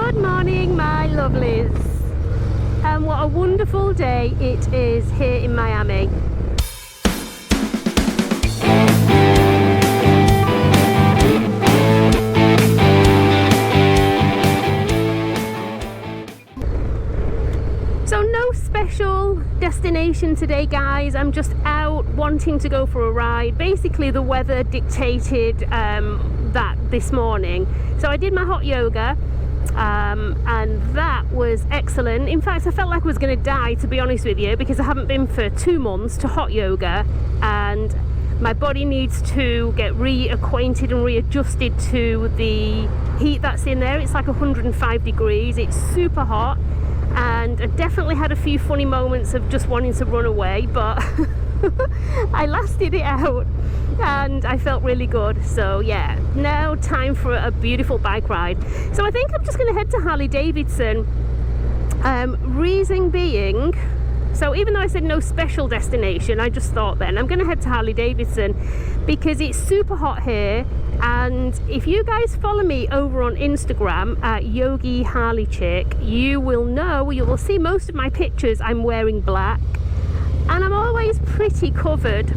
Good morning, my lovelies, and what a wonderful day it is here in Miami. So no special destination today, guys. I'm just out wanting to go for a ride. Basically the weather dictated that this morning, so I did my hot yoga. And that was excellent. In fact, I felt like I was going to die, to be honest with you, because I haven't been for 2 months to hot yoga, and my body needs to get reacquainted and readjusted to the heat that's in there. It's like 105 degrees. It's super hot, and I definitely had a few funny moments of just wanting to run away, but I lasted it out and I felt really good. So yeah, now time for a beautiful bike ride. So I think I'm just going to head to Harley-Davidson. Reason being, so even though I said no special destination, I just thought then I'm going to head to Harley-Davidson because it's super hot here. And if you guys follow me over on Instagram at Yogiharleychick, you will see most of my pictures I'm wearing black, and I'm always pretty covered.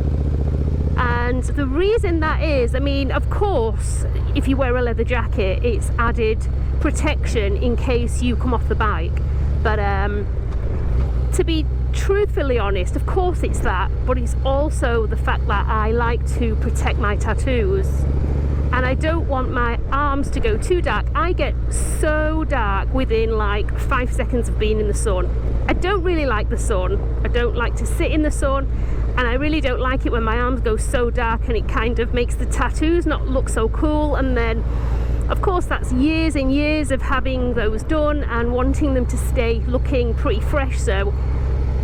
And the reason that is, I mean, of course, if you wear a leather jacket, it's added protection in case you come off the bike. But to be truthfully honest, of course it's that, but it's also the fact that I like to protect my tattoos. And I don't want my arms to go too dark. I get so dark within like 5 seconds of being in the sun. I don't really like the sun. I don't like to sit in the sun. And I really don't like it when my arms go so dark, and it kind of makes the tattoos not look so cool. And then, of course, that's years and years of having those done and wanting them to stay looking pretty fresh. So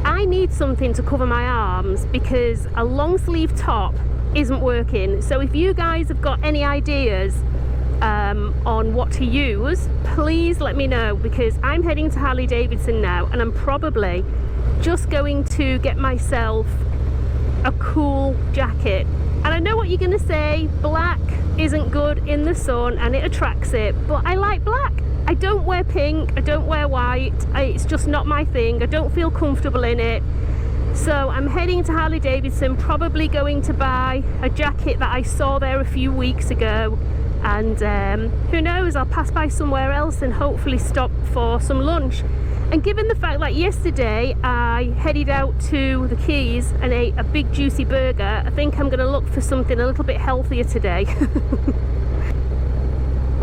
I need something to cover my arms because a long sleeve top isn't working. So if you guys have got any ideas on what to use, please let me know, because I'm heading to Harley-Davidson now, and I'm probably just going to get myself a cool jacket. And I know what you're gonna say, black isn't good in the sun and it attracts it, but I like black. I don't wear pink, I don't wear white, it's just not my thing. I don't feel comfortable in it. So I'm heading to Harley-Davidson, probably going to buy a jacket that I saw there a few weeks ago, and who knows, I'll pass by somewhere else and hopefully stop for some lunch. And given the fact that yesterday I headed out to the Keys and ate a big juicy burger, I think I'm going to look for something a little bit healthier today.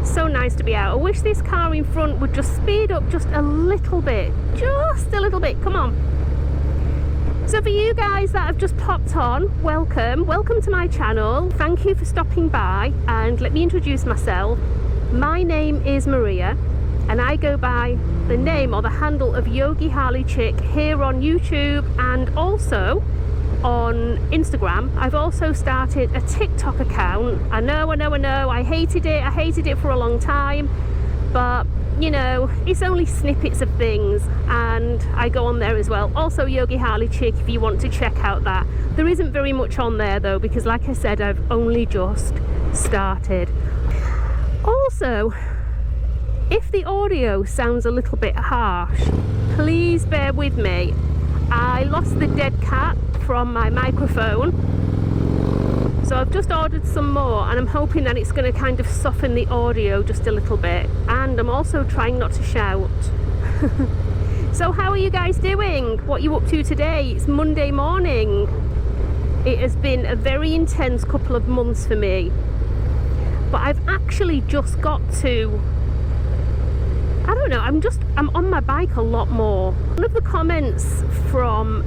So nice to be out. I wish this car in front would just speed up just a little bit. Just a little bit. Come on. So for you guys that have just popped on, welcome to my channel. Thank you for stopping by, and let me introduce myself. My name is Maria, and I go by the name or the handle of Yogiharleychick here on YouTube and also on Instagram. I've also started a TikTok account. I know, I hated it for a long time, but you know, it's only snippets of things, and I go on there as well. Also Yogiharleychick if you want to check out that. There isn't very much on there though, because like I said, I've only just started. Also, if the audio sounds a little bit harsh, please bear with me. I lost the dead cat from my microphone, so I've just ordered some more, and I'm hoping that it's going to kind of soften the audio just a little bit. And I'm also trying not to shout. So how are you guys doing? What are you up to today? It's Monday morning. It has been a very intense couple of months for me, but I've actually just got to, I don't know, I'm on my bike a lot more. One of the comments from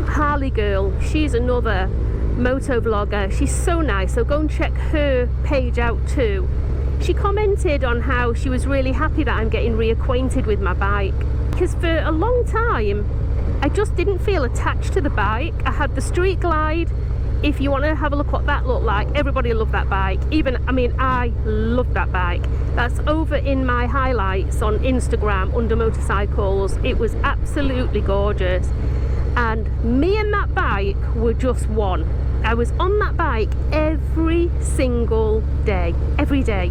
Harley Girl, she's another moto vlogger, she's so nice, so go and check her page out too. She commented on how she was really happy that I'm getting reacquainted with my bike, because for a long time I just didn't feel attached to the bike. I had the Street Glide. If you want to have a look what that looked like, everybody loved that bike. I loved that bike. That's over in my highlights on Instagram under motorcycles. It was absolutely gorgeous. And me and that bike were just one. I was on that bike every single day, every day.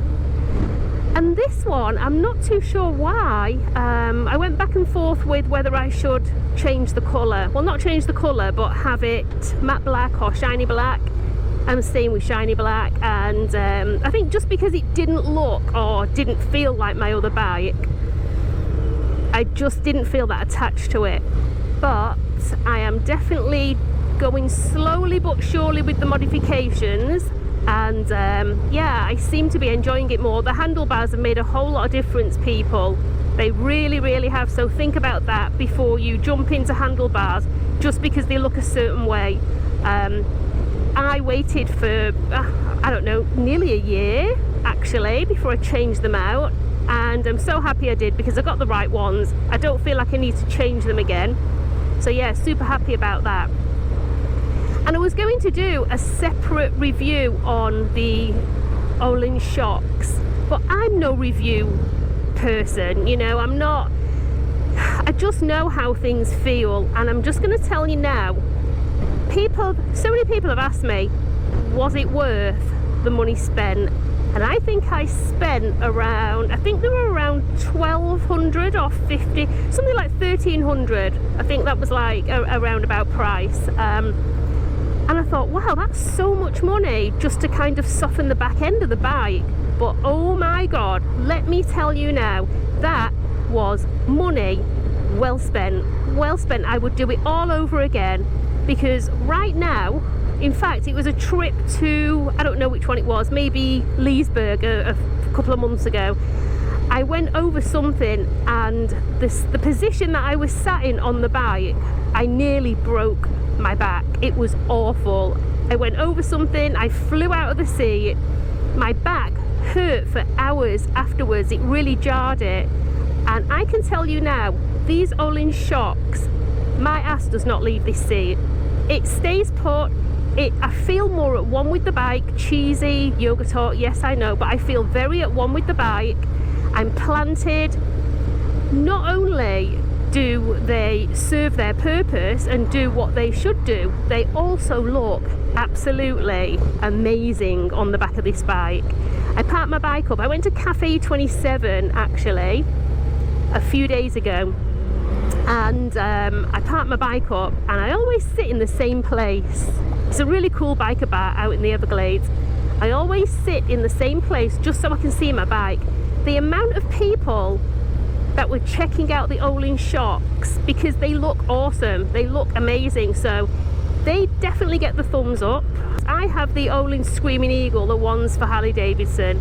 And this one, I'm not too sure why. I went back and forth with whether I should change the colour. Well, not change the colour, but have it matte black or shiny black. I'm staying with shiny black, and I think just because it didn't look or didn't feel like my other bike, I just didn't feel that attached to it. But I am definitely going slowly but surely with the modifications, and yeah, I seem to be enjoying it more. The handlebars have made a whole lot of difference, people. They really have, so think about that before you jump into handlebars just because they look a certain way. I waited for, I don't know, nearly a year actually before I changed them out, and I'm so happy I did because I got the right ones. I don't feel like I need to change them again. So yeah, super happy about that. And I was going to do a separate review on the Ohlins Shocks, but I'm no review person, you know, I'm not. I just know how things feel, and I'm just going to tell you now. So many people have asked me, was it worth the money spent? And I think I spent around, I think they were around 1,200 or 50, something like 1,300. I think that was like a roundabout price. And I thought, wow, that's so much money just to kind of soften the back end of the bike. But oh my God, let me tell you now, that was money well spent. Well spent. I would do it all over again, because right now, in fact, it was a trip to, I don't know which one it was, maybe Leesburg a couple of months ago. I went over something, and the position that I was sat in on the bike, I nearly broke my back. It was awful. I went over something, I flew out of the seat, my back hurt for hours afterwards. It really jarred it. And I can tell you now, these Ohlins Shocks, my ass does not leave this seat. It stays put. I feel more at one with the bike. Cheesy yoga talk, yes I know, but I feel very at one with the bike. I'm planted. Not only do they serve their purpose and do what they should do, they also look absolutely amazing on the back of this bike. I parked my bike up. I went to Cafe 27 actually a few days ago, and I parked my bike up, and I always sit in the same place. It's a really cool biker bar out in the Everglades. I always sit in the same place just so I can see my bike. The amount of people that were checking out the Ohlins Shocks, because they look awesome, they look amazing, so they definitely get the thumbs up. I have the Ohlins Screaming Eagle, the ones for Harley Davidson,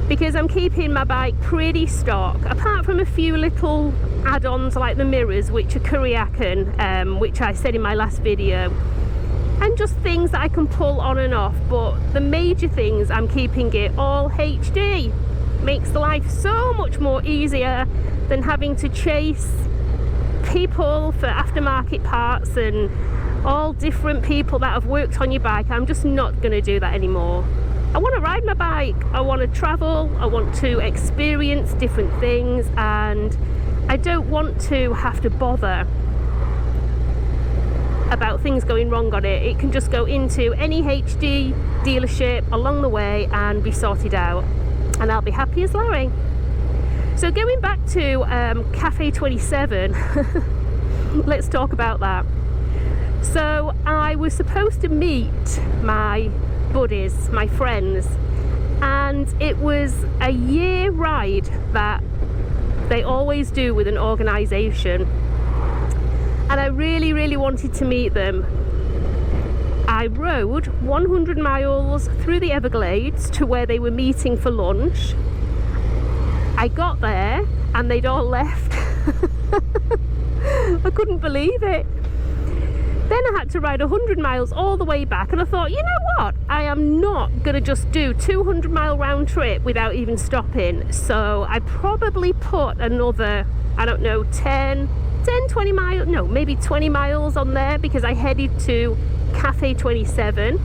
because I'm keeping my bike pretty stock, apart from a few little add-ons like the mirrors, which are Kuriakan, which I said in my last video, and just things that I can pull on and off. But the major things, I'm keeping it all HD. Makes life so much more easier than having to chase people for aftermarket parts and all different people that have worked on your bike. I'm just not going to do that anymore. I want to ride my bike, I want to travel, I want to experience different things, and I don't want to have to bother about things going wrong on it. It can just go into any HD dealership along the way and be sorted out, and I'll be happy as Larry. So going back to Cafe 27, let's talk about that. So I was supposed to meet my buddies, my friends, and it was a year ride that they always do with an organisation, and I really wanted to meet them. I rode 100 miles through the Everglades to where they were meeting for lunch. I got there and they'd all left. I couldn't believe it. Then I had to ride 100 miles all the way back, and I thought, you know what, I am not going to just do 200-mile round trip without even stopping. So I probably put another, I don't know, 20 miles, no, maybe 20 miles on there, because I headed to Cafe 27,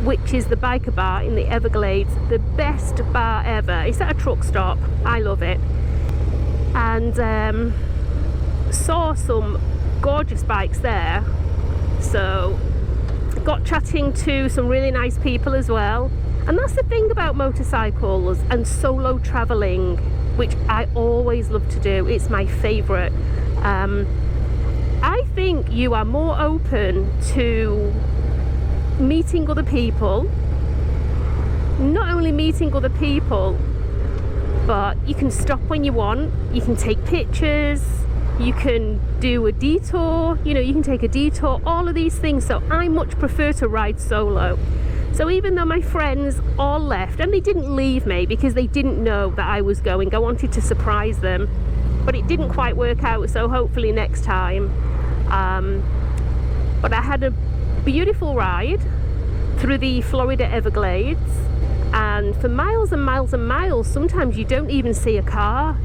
which is the biker bar in the Everglades, the best bar ever. It's at a truck stop. I love it. And saw some gorgeous bikes there. So got chatting to some really nice people as well. And that's the thing about motorcycles and solo traveling, which I always love to do. It's my favorite. I think you are more open to meeting other people. Not only meeting other people, but you can stop when you want, you can take pictures, you can do a detour, you know, you can take a detour, all of these things. So I much prefer to ride solo. So even though my friends all left, and they didn't leave me because they didn't know that I was going, I wanted to surprise them, but it didn't quite work out, so hopefully next time. But I had a beautiful ride through the Florida Everglades, and for miles and miles and miles, sometimes you don't even see a car.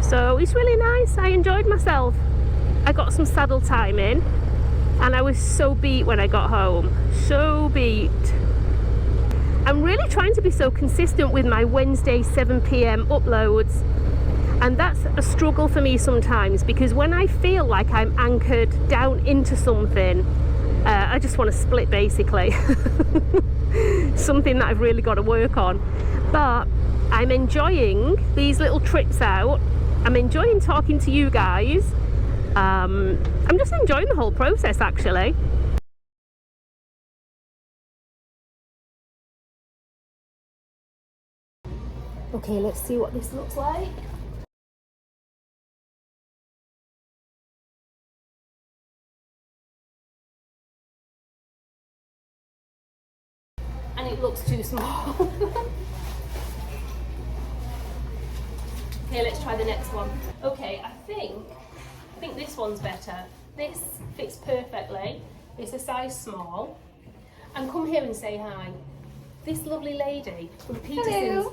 So it's really nice. I enjoyed myself. I got some saddle time in, and I was so beat when I got home. So beat. I'm really trying to be so consistent with my Wednesday 7 p.m. uploads, and that's a struggle for me sometimes, because when I feel like I'm anchored down into something, I just want to split, basically. Something that I've really got to work on. But I'm enjoying these little trips out. I'm enjoying talking to you guys. I'm just enjoying the whole process, actually. Okay, let's see what this looks like. And it looks too small. Okay, let's try the next one. Okay, I think this one's better. This fits perfectly. It's a size small. And come here and say hi. This lovely lady from Peterson's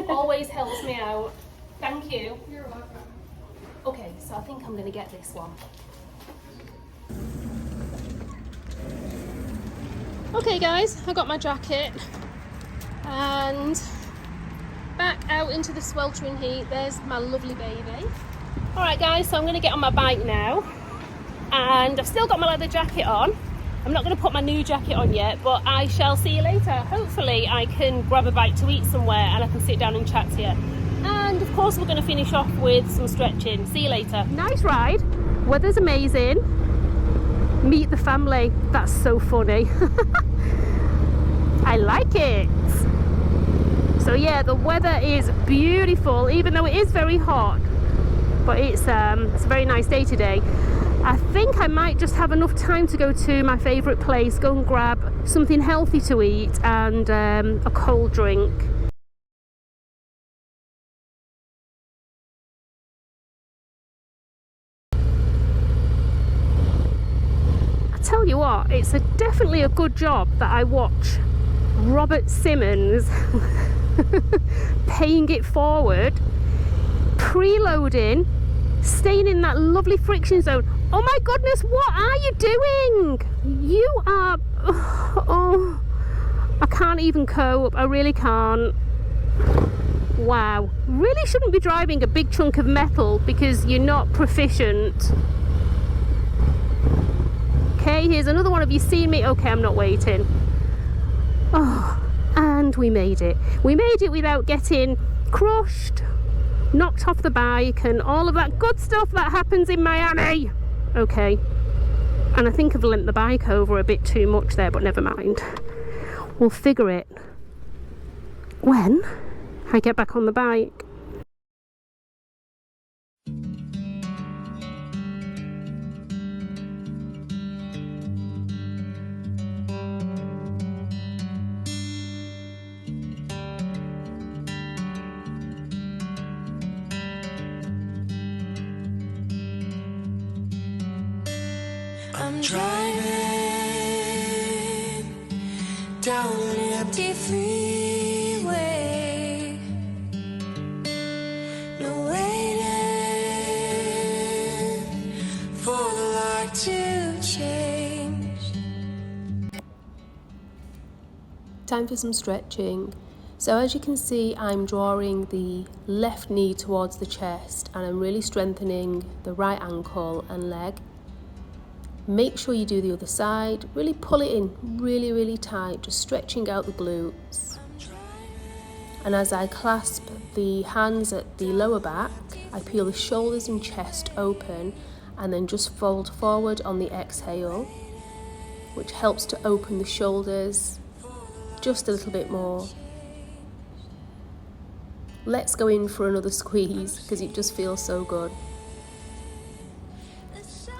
always helps me out. Thank you. You're welcome. Okay, so I think I'm going to get this one. Okay guys, I got my jacket and back out into the sweltering heat. There's my lovely baby. Alright guys, so I'm going to get on my bike now, and I've still got my leather jacket on. I'm not going to put my new jacket on yet, but I shall see you later. Hopefully I can grab a bite to eat somewhere and I can sit down and chat to you. And of course we're going to finish off with some stretching. See you later. Nice ride. Weather's amazing. Meet the family. That's so funny. I like it. So yeah, the weather is beautiful, even though it is very hot, but it's a very nice day today. I think I might just have enough time to go to my favourite place, go and grab something healthy to eat and a cold drink. I tell you what, it's definitely a good job that I watch Robert Simmons paying it forward, preloading, staying in that lovely friction zone. Oh my goodness, what are you doing? You are... Oh, I can't even cope. I really can't. Wow. Really shouldn't be driving a big chunk of metal because you're not proficient. Okay, here's another one. Have you seen me? Okay, I'm not waiting. Oh, and we made it. We made it without getting crushed, knocked off the bike, and all of that good stuff that happens in Miami. Okay, and I think I've lent the bike over a bit too much there, but never mind. We'll figure it when I get back on the bike. I'm driving down an empty freeway, no waiting for the light to change. Time for some stretching. So as you can see, I'm drawing the left knee towards the chest and I'm really strengthening the right ankle and leg. Make sure you do the other side, really pull it in really, really tight, just stretching out the glutes. And as I clasp the hands at the lower back, I peel the shoulders and chest open and then just fold forward on the exhale, which helps to open the shoulders just a little bit more. Let's go in for another squeeze because it just feels so good.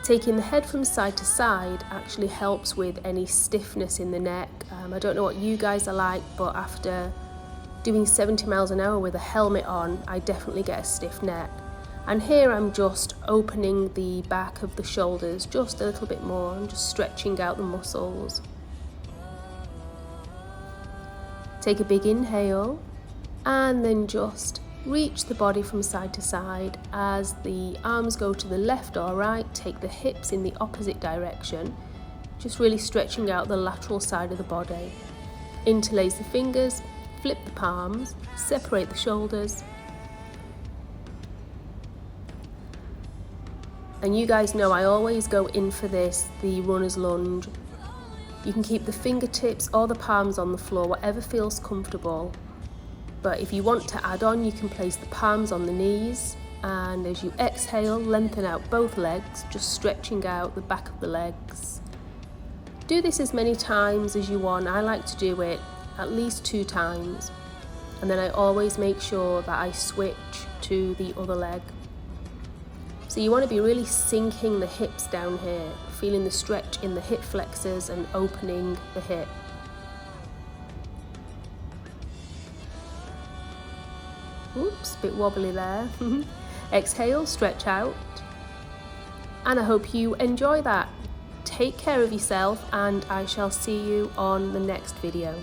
Taking the head from side to side actually helps with any stiffness in the neck. I don't know what you guys are like, but after doing 70 miles an hour with a helmet on, I definitely get a stiff neck. And here I'm just opening the back of the shoulders just a little bit more. I'm just stretching out the muscles. Take a big inhale and then just reach the body from side to side. As the arms go to the left or right, take the hips in the opposite direction, just really stretching out the lateral side of the body. Interlace the fingers, flip the palms, separate the shoulders. And you guys know I always go in for this, the runner's lunge. You can keep the fingertips or the palms on the floor, whatever feels comfortable. But if you want to add on, you can place the palms on the knees, and as you exhale, lengthen out both legs, just stretching out the back of the legs. Do this as many times as you want. I like to do it at least 2 times. And then I always make sure that I switch to the other leg. So you want to be really sinking the hips down here, feeling the stretch in the hip flexors and opening the hip. Oops, a bit wobbly there. Exhale, stretch out. And I hope you enjoy that. Take care of yourself, and I shall see you on the next video.